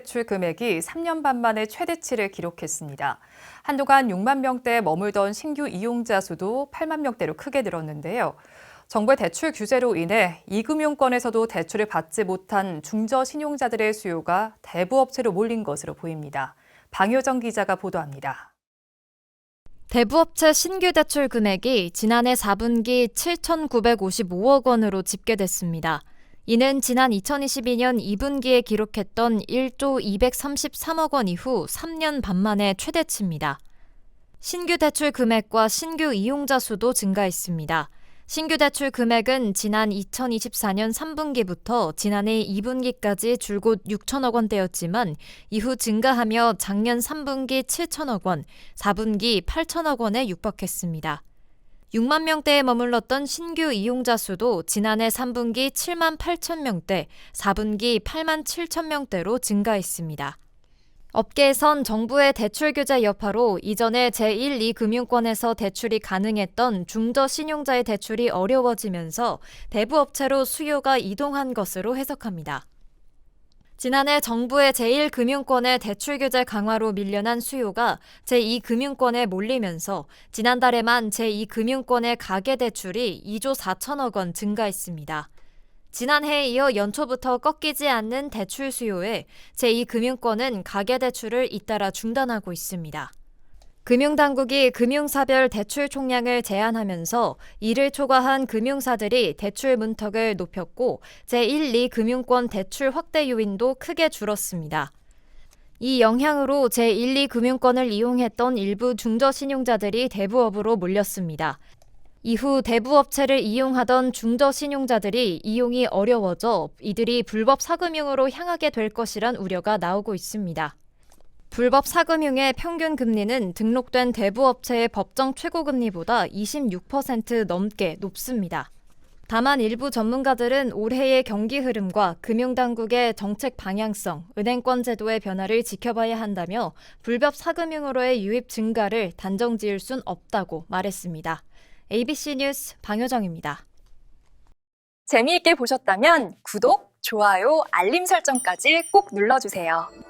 대출 금액이 3년 반 만에 최대치를 기록했습니다. 한동안 6만 명대에 머물던 신규 이용자 수도 8만 명대로 크게 늘었는데요. 정부의 대출 규제로 인해 이금융권에서도 대출을 받지 못한 중저 신용자들의 수요가 대부업체로 몰린 것으로 보입니다. 방효정 기자가 보도합니다. 대부업체 신규 대출 금액이 지난해 4분기 7,955억 원으로 집계됐습니다. 이는 지난 2022년 2분기에 기록했던 1조 233억 원 이후 3년 반 만의 최대치입니다. 신규 대출 금액과 신규 이용자 수도 증가했습니다. 신규 대출 금액은 지난 2024년 3분기부터 지난해 2분기까지 줄곧 6천억 원대였지만 이후 증가하며 작년 3분기 7천억 원, 4분기 8천억 원에 육박했습니다. 6만 명대에 머물렀던 신규 이용자 수도 지난해 3분기 7만 8천 명대, 4분기 8만 7천 명대로 증가했습니다. 업계에선 정부의 대출 규제 여파로 이전에 제1, 2금융권에서 대출이 가능했던 중저 신용자의 대출이 어려워지면서 대부업체로 수요가 이동한 것으로 해석합니다. 지난해 정부의 제1금융권의 대출 규제 강화로 밀려난 수요가 제2금융권에 몰리면서 지난달에만 제2금융권의 가계대출이 2조 4천억 원 증가했습니다. 지난해에 이어 연초부터 꺾이지 않는 대출 수요에 제2금융권은 가계대출을 잇따라 중단하고 있습니다. 금융당국이 금융사별 대출 총량을 제한하면서 이를 초과한 금융사들이 대출 문턱을 높였고 제1, 2금융권 대출 확대 요인도 크게 줄었습니다. 이 영향으로 제1, 2금융권을 이용했던 일부 중저신용자들이 대부업으로 몰렸습니다. 이후 대부업체를 이용하던 중저신용자들이 이용이 어려워져 이들이 불법 사금융으로 향하게 될 것이란 우려가 나오고 있습니다. 불법 사금융의 평균 금리는 등록된 대부업체의 법정 최고금리보다 26% 넘게 높습니다. 다만 일부 전문가들은 올해의 경기 흐름과 금융당국의 정책 방향성, 은행권 제도의 변화를 지켜봐야 한다며 불법 사금융으로의 유입 증가를 단정 지을 순 없다고 말했습니다. ABC 뉴스 방효정입니다. 재미있게 보셨다면 구독, 좋아요, 알림 설정까지 꼭 눌러주세요.